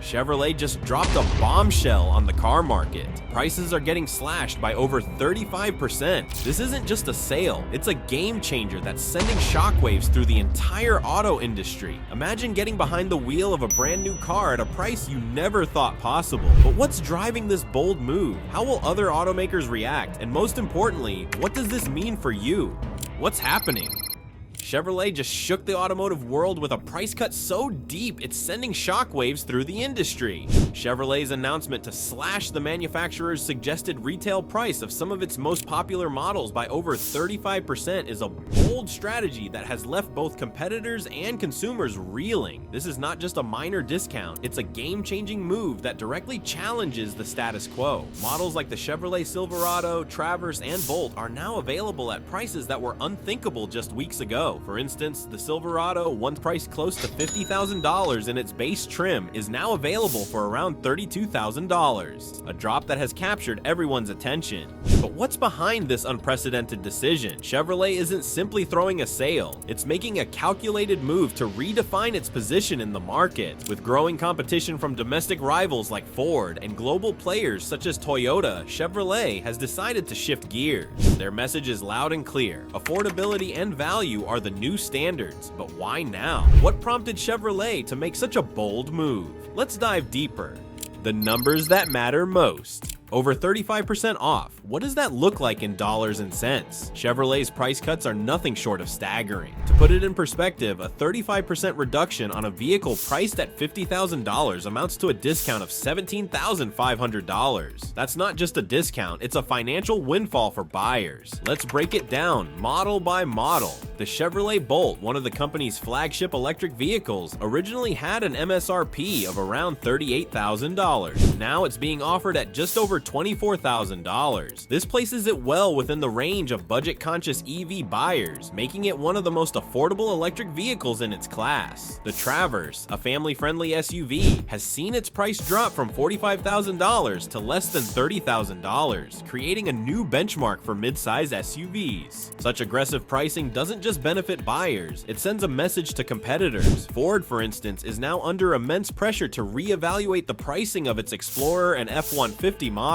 Chevrolet just dropped a bombshell on the car market. Prices are getting slashed by over 35%. This isn't just a sale, it's a game changer that's sending shockwaves through the entire auto industry. Imagine getting behind the wheel of a brand new car at a price you never thought possible. But what's driving this bold move? How will other automakers react? And most importantly, what does this mean for you? What's happening? Chevrolet just shook the automotive world with a price cut so deep it's sending shockwaves through the industry. Chevrolet's announcement to slash the manufacturer's suggested retail price of some of its most popular models by over 35% is a bold strategy that has left both competitors and consumers reeling. This is not just a minor discount, it's a game-changing move that directly challenges the status quo. Models like the Chevrolet Silverado, Traverse, and Bolt are now available at prices that were unthinkable just weeks ago. For instance, the Silverado, once priced close to $50,000 in its base trim, is now available for around $32,000, a drop that has captured everyone's attention. But what's behind this unprecedented decision? Chevrolet isn't simply throwing a sale, it's making a calculated move to redefine its position in the market. With growing competition from domestic rivals like Ford and global players such as Toyota, Chevrolet has decided to shift gears. Their message is loud and clear: affordability and value are the new standards, but why now? What prompted Chevrolet to make such a bold move? Let's dive deeper. The numbers that matter most. Over 35% off. What does that look like in dollars and cents? Chevrolet's price cuts are nothing short of staggering. To put it in perspective, a 35% reduction on a vehicle priced at $50,000 amounts to a discount of $17,500. That's not just a discount, it's a financial windfall for buyers. Let's break it down model by model. The Chevrolet Bolt, one of the company's flagship electric vehicles, originally had an MSRP of around $38,000. Now it's being offered at just over $24,000. This places it well within the range of budget-conscious EV buyers, making it one of the most affordable electric vehicles in its class. The Traverse, a family-friendly SUV, has seen its price drop from $45,000 to less than $30,000, creating a new benchmark for mid-size SUVs. Such aggressive pricing doesn't just benefit buyers, it sends a message to competitors. Ford, for instance, is now under immense pressure to reevaluate the pricing of its Explorer and F-150 models.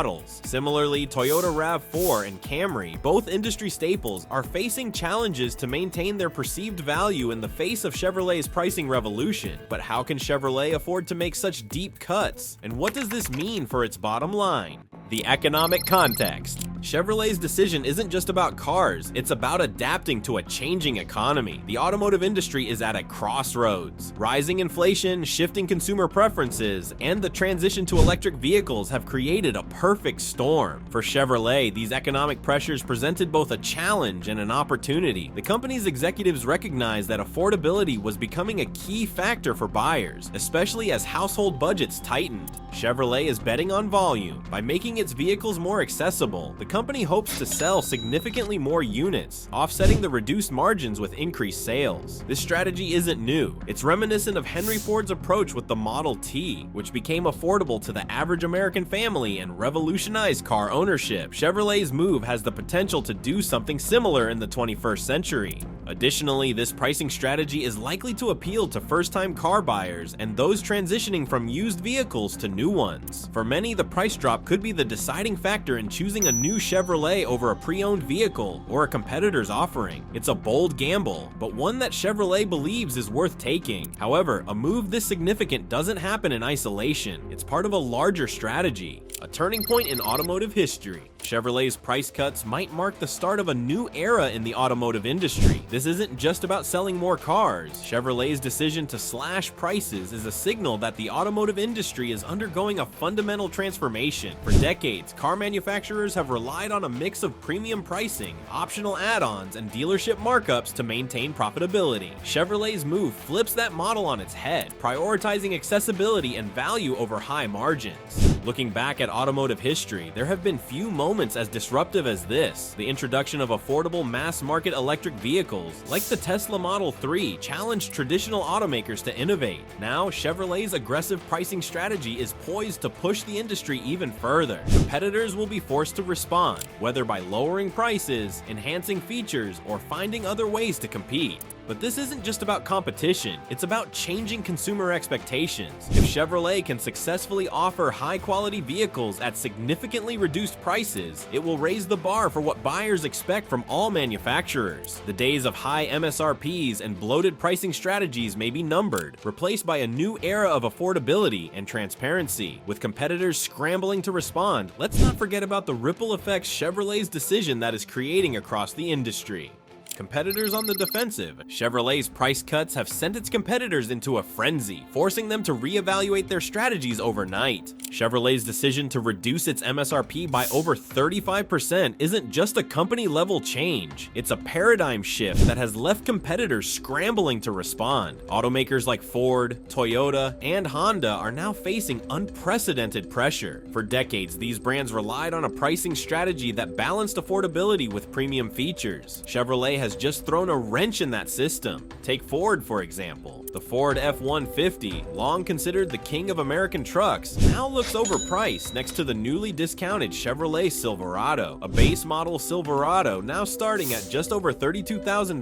Similarly, Toyota RAV4 and Camry, both industry staples, are facing challenges to maintain their perceived value in the face of Chevrolet's pricing revolution. But how can Chevrolet afford to make such deep cuts? And what does this mean for its bottom line? The economic context. Chevrolet's decision isn't just about cars, it's about adapting to a changing economy. The automotive industry is at a crossroads. Rising inflation, shifting consumer preferences, and the transition to electric vehicles have created a perfect storm. For Chevrolet, these economic pressures presented both a challenge and an opportunity. The company's executives recognized that affordability was becoming a key factor for buyers, especially as household budgets tightened. Chevrolet is betting on volume. By making its vehicles more accessible, the company hopes to sell significantly more units, offsetting the reduced margins with increased sales. This strategy isn't new. It's reminiscent of Henry Ford's approach with the Model T, which became affordable to the average American family and revolutionized car ownership. Chevrolet's move has the potential to do something similar in the 21st century. Additionally, this pricing strategy is likely to appeal to first-time car buyers and those transitioning from used vehicles to new ones. For many, the price drop could be the deciding factor in choosing a new Chevrolet over a pre-owned vehicle or a competitor's offering. It's a bold gamble, but one that Chevrolet believes is worth taking. However, a move this significant doesn't happen in isolation. It's part of a larger strategy, a turning point in automotive history. Chevrolet's price cuts might mark the start of a new era in the automotive industry. This isn't just about selling more cars. Chevrolet's decision to slash prices is a signal that the automotive industry is undergoing a fundamental transformation. For decades, car manufacturers have relied on a mix of premium pricing, optional add-ons, and dealership markups to maintain profitability. Chevrolet's move flips that model on its head, prioritizing accessibility and value over high margins. Looking back at automotive history, there have been few moments as disruptive as this. The introduction of affordable mass-market electric vehicles, like the Tesla Model 3, challenged traditional automakers to innovate. Now, Chevrolet's aggressive pricing strategy is poised to push the industry even further. Competitors will be forced to respond, whether by lowering prices, enhancing features, or finding other ways to compete. But this isn't just about competition, it's about changing consumer expectations. If Chevrolet can successfully offer high-quality vehicles at significantly reduced prices, it will raise the bar for what buyers expect from all manufacturers. The days of high MSRPs and bloated pricing strategies may be numbered, replaced by a new era of affordability and transparency. With competitors scrambling to respond, let's not forget about the ripple effects Chevrolet's decision that is creating across the industry. Competitors on the defensive. Chevrolet's price cuts have sent its competitors into a frenzy, forcing them to reevaluate their strategies overnight. Chevrolet's decision to reduce its MSRP by over 35% isn't just a company-level change, it's a paradigm shift that has left competitors scrambling to respond. Automakers like Ford, Toyota, and Honda are now facing unprecedented pressure. For decades, these brands relied on a pricing strategy that balanced affordability with premium features. Chevrolet has just thrown a wrench in that system. Take Ford, for example. The Ford F-150, long considered the king of American trucks, now looks overpriced next to the newly discounted Chevrolet Silverado. A base model Silverado, now starting at just over $32,000,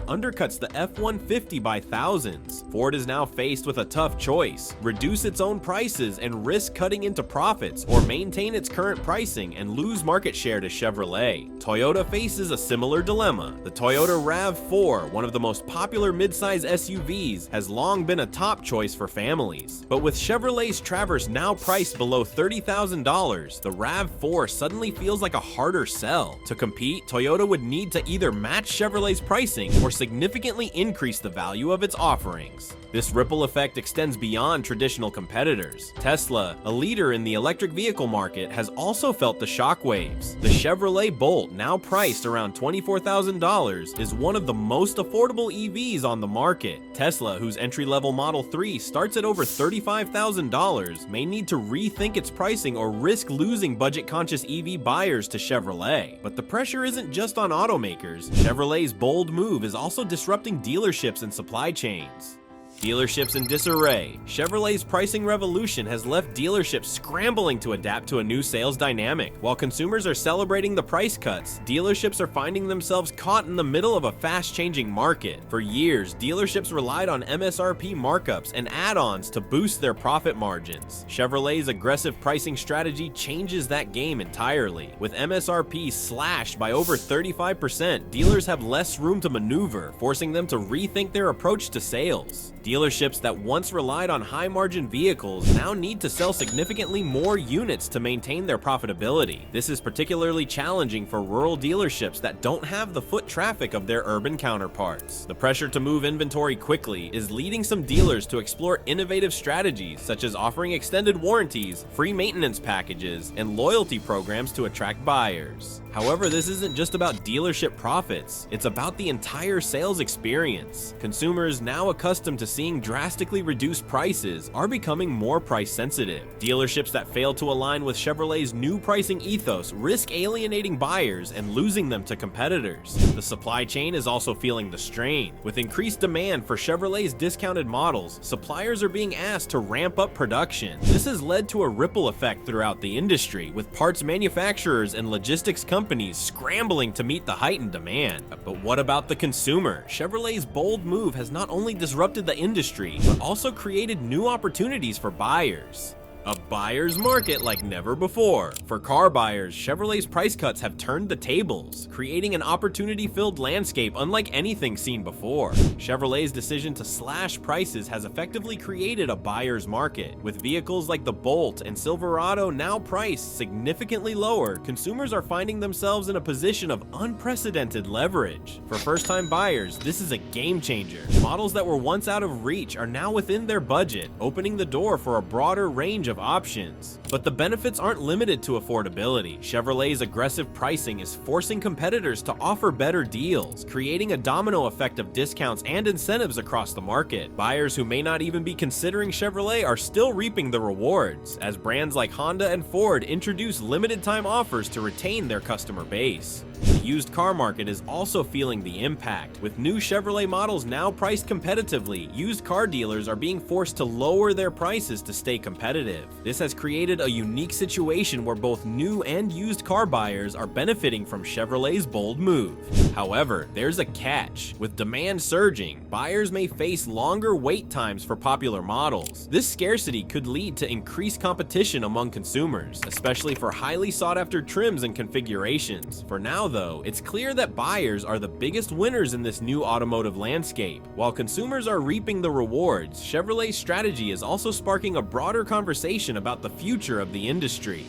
undercuts the F-150 by thousands. Ford is now faced with a tough choice: reduce its own prices and risk cutting into profits, or maintain its current pricing and lose market share to Chevrolet. Toyota faces a similar dilemma. The Toyota RAV4, one of the most popular midsize SUVs, has long been a top choice for families. But with Chevrolet's Traverse now priced below $30,000, the RAV4 suddenly feels like a harder sell. To compete, Toyota would need to either match Chevrolet's pricing or significantly increase the value of its offerings. This ripple effect extends beyond traditional competitors. Tesla, a leader in the electric vehicle market, has also felt the shockwaves. The Chevrolet Bolt, now priced around $24,000, is one of the most affordable EVs on the market. Tesla, whose entry-level Model 3 starts at over $35,000, may need to rethink its pricing or risk losing budget-conscious EV buyers to Chevrolet. But the pressure isn't just on automakers. Chevrolet's bold move is also disrupting dealerships and supply chains. Dealerships in disarray. Chevrolet's pricing revolution has left dealerships scrambling to adapt to a new sales dynamic. While consumers are celebrating the price cuts, dealerships are finding themselves caught in the middle of a fast-changing market. For years, dealerships relied on MSRP markups and add-ons to boost their profit margins. Chevrolet's aggressive pricing strategy changes that game entirely. With MSRP slashed by over 35%, dealers have less room to maneuver, forcing them to rethink their approach to sales. Dealerships that once relied on high-margin vehicles now need to sell significantly more units to maintain their profitability. This is particularly challenging for rural dealerships that don't have the foot traffic of their urban counterparts. The pressure to move inventory quickly is leading some dealers to explore innovative strategies, such as offering extended warranties, free maintenance packages, and loyalty programs to attract buyers. However, this isn't just about dealership profits, it's about the entire sales experience. Consumers, now accustomed to seeing drastically reduced prices, are becoming more price sensitive. Dealerships that fail to align with Chevrolet's new pricing ethos risk alienating buyers and losing them to competitors. The supply chain is also feeling the strain. With increased demand for Chevrolet's discounted models, suppliers are being asked to ramp up production. This has led to a ripple effect throughout the industry, with parts manufacturers and logistics companies scrambling to meet the heightened demand. But what about the consumer? Chevrolet's bold move has not only disrupted the industry, but also created new opportunities for buyers. A buyer's market like never before. For car buyers, Chevrolet's price cuts have turned the tables, creating an opportunity-filled landscape unlike anything seen before. Chevrolet's decision to slash prices has effectively created a buyer's market. With vehicles like the Bolt and Silverado now priced significantly lower, consumers are finding themselves in a position of unprecedented leverage. For first-time buyers, this is a game changer. Models that were once out of reach are now within their budget, opening the door for a broader range of options. But the benefits aren't limited to affordability. Chevrolet's aggressive pricing is forcing competitors to offer better deals, creating a domino effect of discounts and incentives across the market. Buyers who may not even be considering Chevrolet are still reaping the rewards, as brands like Honda and Ford introduce limited time offers to retain their customer base. The used car market is also feeling the impact. With new Chevrolet models now priced competitively, used car dealers are being forced to lower their prices to stay competitive. This has created a unique situation where both new and used car buyers are benefiting from Chevrolet's bold move. However, there's a catch. With demand surging, buyers may face longer wait times for popular models. This scarcity could lead to increased competition among consumers, especially for highly sought-after trims and configurations. For now, though, it's clear that buyers are the biggest winners in this new automotive landscape. While consumers are reaping the rewards, Chevrolet's strategy is also sparking a broader conversation about the future of the industry.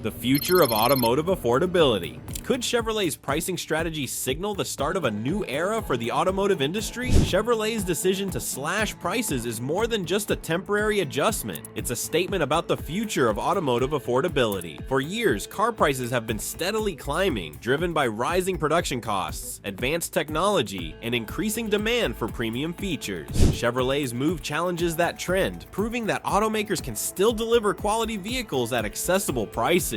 The future of automotive affordability. Could Chevrolet's pricing strategy signal the start of a new era for the automotive industry? Chevrolet's decision to slash prices is more than just a temporary adjustment. It's a statement about the future of automotive affordability. For years, car prices have been steadily climbing, driven by rising production costs, advanced technology, and increasing demand for premium features. Chevrolet's move challenges that trend, proving that automakers can still deliver quality vehicles at accessible prices.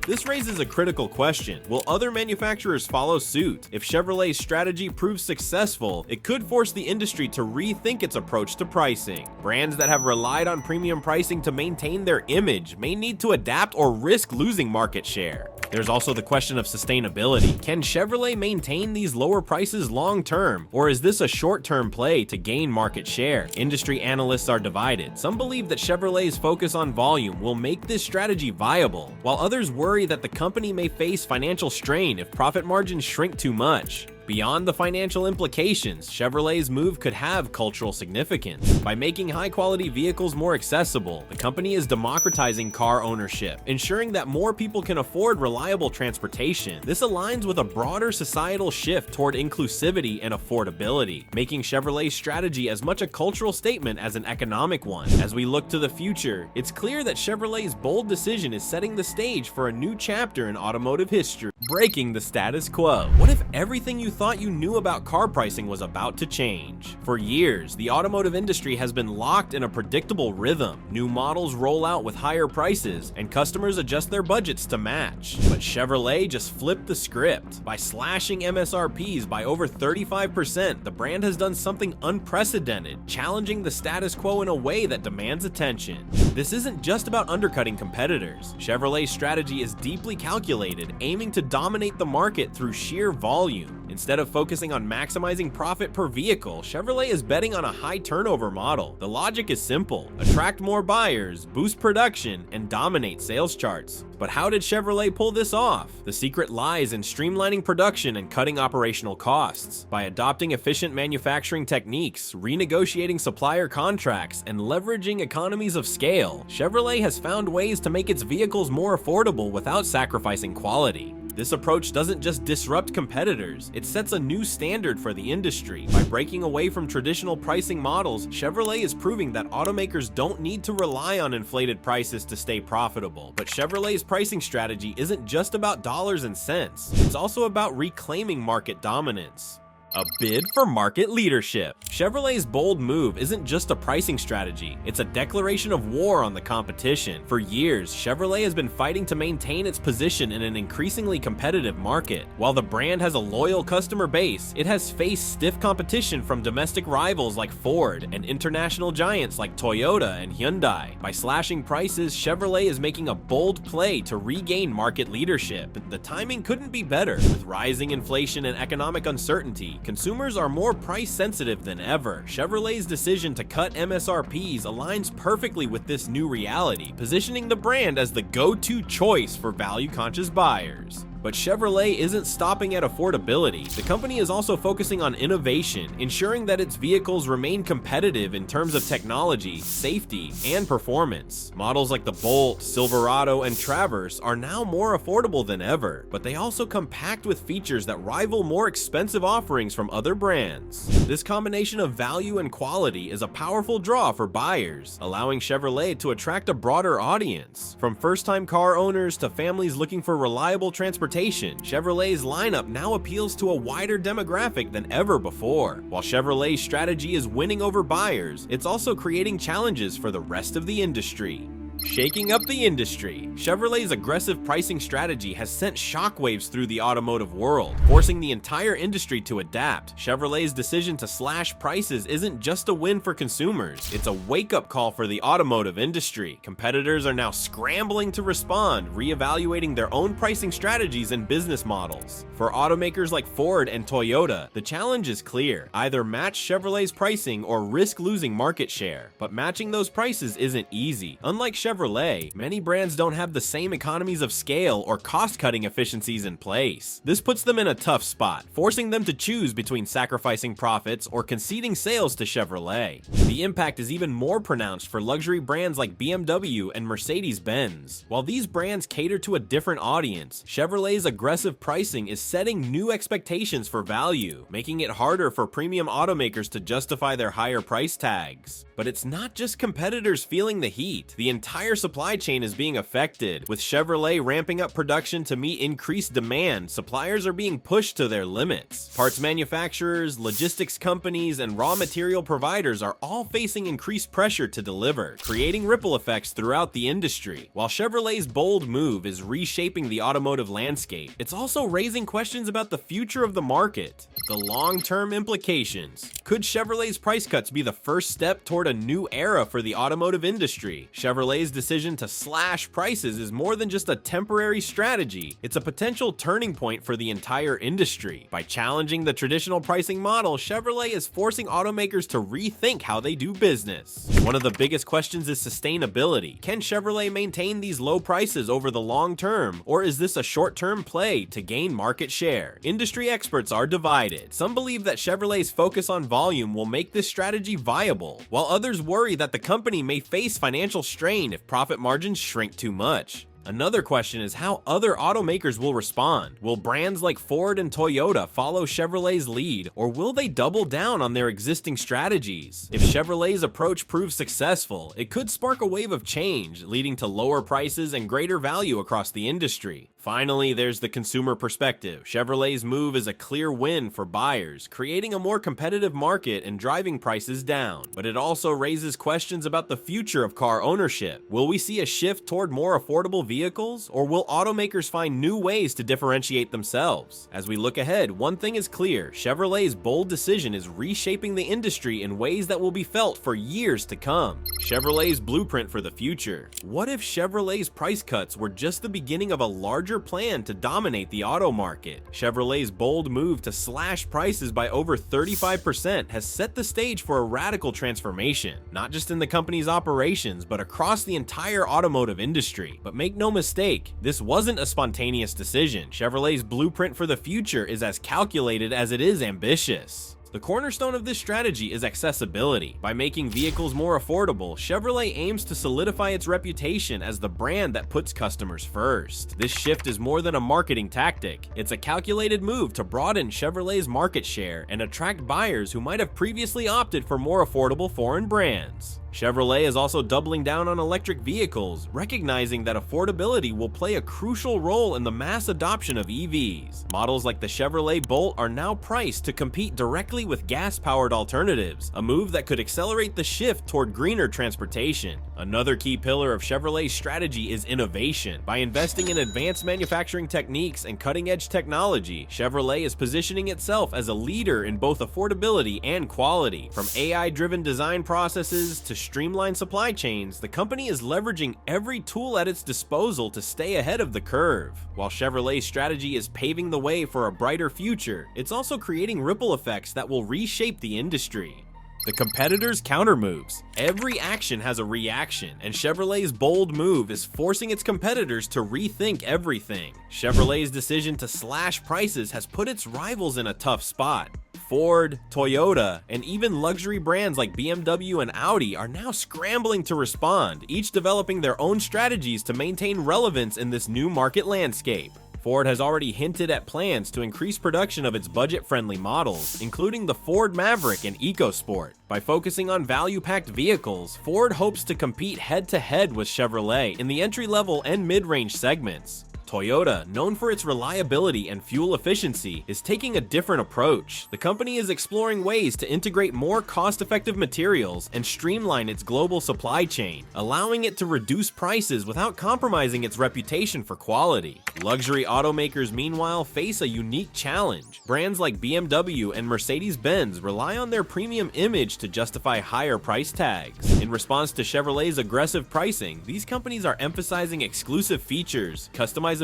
This raises a critical question. Will other manufacturers follow suit? If Chevrolet's strategy proves successful, it could force the industry to rethink its approach to pricing. Brands that have relied on premium pricing to maintain their image may need to adapt or risk losing market share. There's also the question of sustainability. Can Chevrolet maintain these lower prices long term, or is this a short-term play to gain market share? Industry analysts are divided. Some believe that Chevrolet's focus on volume will make this strategy viable, while others worry that the company may face financial strain if profit margins shrink too much. Beyond the financial implications, Chevrolet's move could have cultural significance. By making high-quality vehicles more accessible, the company is democratizing car ownership, ensuring that more people can afford reliable transportation. This aligns with a broader societal shift toward inclusivity and affordability, making Chevrolet's strategy as much a cultural statement as an economic one. As we look to the future, it's clear that Chevrolet's bold decision is setting the stage for a new chapter in automotive history, breaking the status quo. What if everything you thought you knew about car pricing was about to change? For years, the automotive industry has been locked in a predictable rhythm. New models roll out with higher prices, and customers adjust their budgets to match. But Chevrolet just flipped the script. By slashing MSRPs by over 35%, the brand has done something unprecedented, challenging the status quo in a way that demands attention. This isn't just about undercutting competitors. Chevrolet's strategy is deeply calculated, aiming to dominate the market through sheer volume. Instead of focusing on maximizing profit per vehicle, Chevrolet is betting on a high turnover model. The logic is simple: attract more buyers, boost production, and dominate sales charts. But how did Chevrolet pull this off? The secret lies in streamlining production and cutting operational costs. By adopting efficient manufacturing techniques, renegotiating supplier contracts, and leveraging economies of scale, Chevrolet has found ways to make its vehicles more affordable without sacrificing quality. This approach doesn't just disrupt competitors, it sets a new standard for the industry. By breaking away from traditional pricing models, Chevrolet is proving that automakers don't need to rely on inflated prices to stay profitable. But Chevrolet's pricing strategy isn't just about dollars and cents, it's also about reclaiming market dominance. A bid for market leadership. Chevrolet's bold move isn't just a pricing strategy, it's a declaration of war on the competition. For years, Chevrolet has been fighting to maintain its position in an increasingly competitive market. While the brand has a loyal customer base, it has faced stiff competition from domestic rivals like Ford and international giants like Toyota and Hyundai. By slashing prices, Chevrolet is making a bold play to regain market leadership. The timing couldn't be better. With rising inflation and economic uncertainty, consumers are more price sensitive than ever. Chevrolet's decision to cut MSRPs aligns perfectly with this new reality, positioning the brand as the go-to choice for value-conscious buyers. But Chevrolet isn't stopping at affordability. The company is also focusing on innovation, ensuring that its vehicles remain competitive in terms of technology, safety, and performance. Models like the Bolt, Silverado, and Traverse are now more affordable than ever, but they also come packed with features that rival more expensive offerings from other brands. This combination of value and quality is a powerful draw for buyers, allowing Chevrolet to attract a broader audience. From first-time car owners to families looking for reliable transportation, Chevrolet's lineup now appeals to a wider demographic than ever before. While Chevrolet's strategy is winning over buyers, it's also creating challenges for the rest of the industry. Shaking up the industry. Chevrolet's aggressive pricing strategy has sent shockwaves through the automotive world, forcing the entire industry to adapt. Chevrolet's decision to slash prices isn't just a win for consumers, it's a wake-up call for the automotive industry. Competitors are now scrambling to respond, reevaluating their own pricing strategies and business models. For automakers like Ford and Toyota, the challenge is clear: either match Chevrolet's pricing or risk losing market share. But matching those prices isn't easy. Unlike Chevrolet, many brands don't have the same economies of scale or cost-cutting efficiencies in place. This puts them in a tough spot, forcing them to choose between sacrificing profits or conceding sales to Chevrolet. The impact is even more pronounced for luxury brands like BMW and Mercedes-Benz. While these brands cater to a different audience, Chevrolet's aggressive pricing is setting new expectations for value, making it harder for premium automakers to justify their higher price tags. But it's not just competitors feeling the heat. The entire supply chain is being affected. With Chevrolet ramping up production to meet increased demand, suppliers are being pushed to their limits. Parts manufacturers, logistics companies, and raw material providers are all facing increased pressure to deliver, creating ripple effects throughout the industry. While Chevrolet's bold move is reshaping the automotive landscape, it's also raising questions about the future of the market. The long-term implications. Could Chevrolet's price cuts be the first step toward a new era for the automotive industry? Chevrolet's decision to slash prices is more than just a temporary strategy. It's a potential turning point for the entire industry. By challenging the traditional pricing model, Chevrolet is forcing automakers to rethink how they do business. One of the biggest questions is sustainability. Can Chevrolet maintain these low prices over the long term, or is this a short-term play to gain market share? Industry experts are divided. Some believe that Chevrolet's focus on volume will make this strategy viable, while others worry that the company may face financial strain if profit margins shrink too much. Another question is how other automakers will respond. Will brands like Ford and Toyota follow Chevrolet's lead, or will they double down on their existing strategies? If Chevrolet's approach proves successful, it could spark a wave of change, leading to lower prices and greater value across the industry. Finally, there's the consumer perspective. Chevrolet's move is a clear win for buyers, creating a more competitive market and driving prices down. But it also raises questions about the future of car ownership. Will we see a shift toward more affordable vehicles, or will automakers find new ways to differentiate themselves? As we look ahead, one thing is clear: Chevrolet's bold decision is reshaping the industry in ways that will be felt for years to come. Chevrolet's blueprint for the future. What if Chevrolet's price cuts were just the beginning of a larger plan to dominate the auto market? Chevrolet's bold move to slash prices by over 35% has set the stage for a radical transformation, not just in the company's operations, but across the entire automotive industry. But make no mistake, this wasn't a spontaneous decision. Chevrolet's blueprint for the future is as calculated as it is ambitious. The cornerstone of this strategy is accessibility. By making vehicles more affordable, Chevrolet aims to solidify its reputation as the brand that puts customers first. This shift is more than a marketing tactic. It's a calculated move to broaden Chevrolet's market share and attract buyers who might have previously opted for more affordable foreign brands. Chevrolet is also doubling down on electric vehicles, recognizing that affordability will play a crucial role in the mass adoption of EVs. Models like the Chevrolet Bolt are now priced to compete directly with gas-powered alternatives, a move that could accelerate the shift toward greener transportation. Another key pillar of Chevrolet's strategy is innovation. By investing in advanced manufacturing techniques and cutting-edge technology, Chevrolet is positioning itself as a leader in both affordability and quality. From AI-driven design processes to streamlined supply chains, the company is leveraging every tool at its disposal to stay ahead of the curve. While Chevrolet's strategy is paving the way for a brighter future, it's also creating ripple effects that will reshape the industry. The competitors' countermoves. Every action has a reaction, and Chevrolet's bold move is forcing its competitors to rethink everything. Chevrolet's decision to slash prices has put its rivals in a tough spot. Ford, Toyota, and even luxury brands like BMW and Audi are now scrambling to respond, each developing their own strategies to maintain relevance in this new market landscape. Ford has already hinted at plans to increase production of its budget-friendly models, including the Ford Maverick and EcoSport. By focusing on value-packed vehicles, Ford hopes to compete head-to-head with Chevrolet in the entry-level and mid-range segments. Toyota, known for its reliability and fuel efficiency, is taking a different approach. The company is exploring ways to integrate more cost-effective materials and streamline its global supply chain, allowing it to reduce prices without compromising its reputation for quality. Luxury automakers, meanwhile, face a unique challenge. Brands like BMW and Mercedes-Benz rely on their premium image to justify higher price tags. In response to Chevrolet's aggressive pricing, these companies are emphasizing exclusive features, customizability,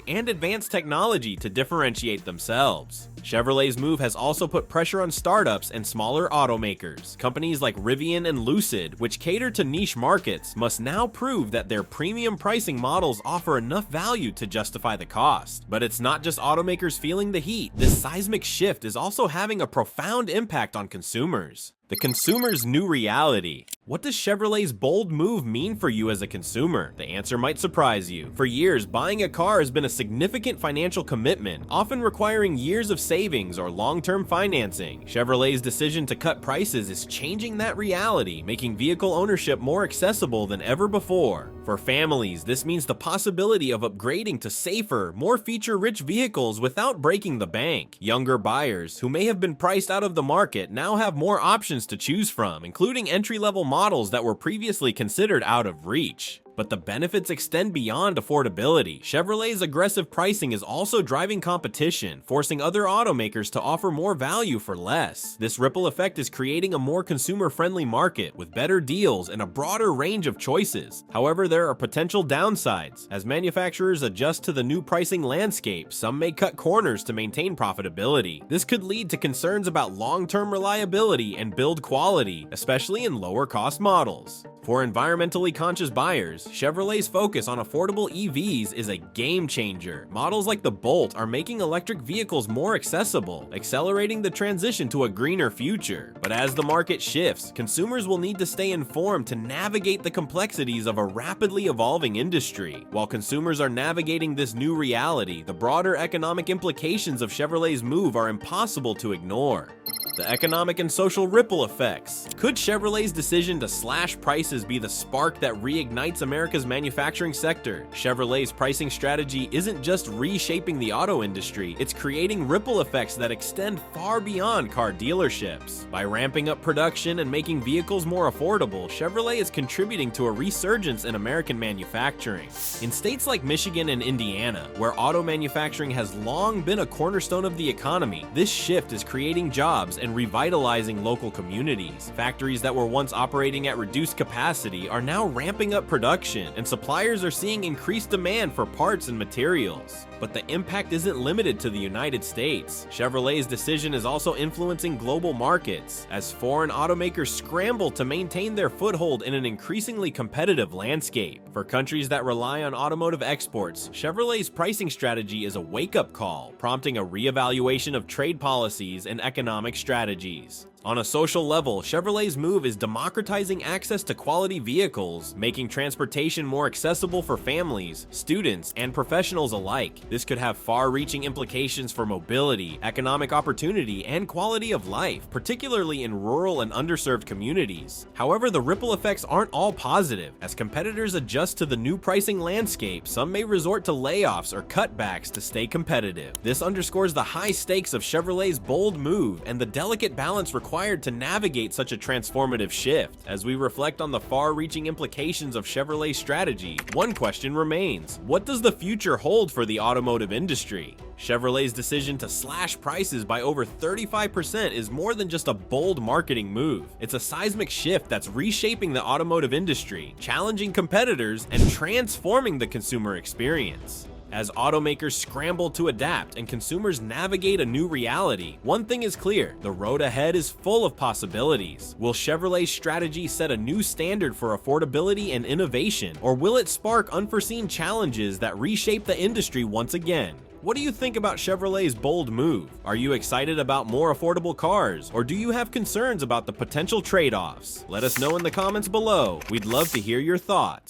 and advanced technology to differentiate themselves. Chevrolet's move has also put pressure on startups and smaller automakers. Companies like Rivian and Lucid, which cater to niche markets, must now prove that their premium pricing models offer enough value to justify the cost. But it's not just automakers feeling the heat. This seismic shift is also having a profound impact on consumers. The consumer's new reality. What does Chevrolet's bold move mean for you as a consumer? The answer might surprise you. For years, buying a car has been a significant financial commitment, often requiring years of savings or long-term financing. Chevrolet's decision to cut prices is changing that reality, making vehicle ownership more accessible than ever before. For families, this means the possibility of upgrading to safer, more feature-rich vehicles without breaking the bank. Younger buyers, who may have been priced out of the market, now have more options to choose from, including entry-level models that were previously considered out of reach. But the benefits extend beyond affordability. Chevrolet's aggressive pricing is also driving competition, forcing other automakers to offer more value for less. This ripple effect is creating a more consumer-friendly market with better deals and a broader range of choices. However, there are potential downsides. As manufacturers adjust to the new pricing landscape, some may cut corners to maintain profitability. This could lead to concerns about long-term reliability and build quality, especially in lower-cost models. For environmentally conscious buyers, Chevrolet's focus on affordable EVs is a game changer. Models like the Bolt are making electric vehicles more accessible, accelerating the transition to a greener future. But as the market shifts, consumers will need to stay informed to navigate the complexities of a rapidly evolving industry. While consumers are navigating this new reality, the broader economic implications of Chevrolet's move are impossible to ignore. The economic and social ripple effects. Could Chevrolet's decision to slash prices be the spark that reignites America's manufacturing sector? Chevrolet's pricing strategy isn't just reshaping the auto industry, it's creating ripple effects that extend far beyond car dealerships. By ramping up production and making vehicles more affordable, Chevrolet is contributing to a resurgence in American manufacturing. In states like Michigan and Indiana, where auto manufacturing has long been a cornerstone of the economy, this shift is creating jobs and revitalizing local communities. Factories that were once operating at reduced capacity are now ramping up production, and suppliers are seeing increased demand for parts and materials. But the impact isn't limited to the United States. Chevrolet's decision is also influencing global markets, as foreign automakers scramble to maintain their foothold in an increasingly competitive landscape. For countries that rely on automotive exports, Chevrolet's pricing strategy is a wake-up call, prompting a reevaluation of trade policies and economic strategies. On a social level, Chevrolet's move is democratizing access to quality vehicles, making transportation more accessible for families, students, and professionals alike. This could have far-reaching implications for mobility, economic opportunity, and quality of life, particularly in rural and underserved communities. However, the ripple effects aren't all positive. As competitors adjust to the new pricing landscape, some may resort to layoffs or cutbacks to stay competitive. This underscores the high stakes of Chevrolet's bold move and the delicate balance required to navigate such a transformative shift. As we reflect on the far-reaching implications of Chevrolet's strategy, one question remains: what does the future hold for the automotive industry? Chevrolet's decision to slash prices by over 35% is more than just a bold marketing move. It's a seismic shift that's reshaping the automotive industry, challenging competitors, and transforming the consumer experience. As automakers scramble to adapt and consumers navigate a new reality, one thing is clear: the road ahead is full of possibilities. Will Chevrolet's strategy set a new standard for affordability and innovation, or will it spark unforeseen challenges that reshape the industry once again? What do you think about Chevrolet's bold move? Are you excited about more affordable cars, or do you have concerns about the potential trade-offs? Let us know in the comments below. We'd love to hear your thoughts.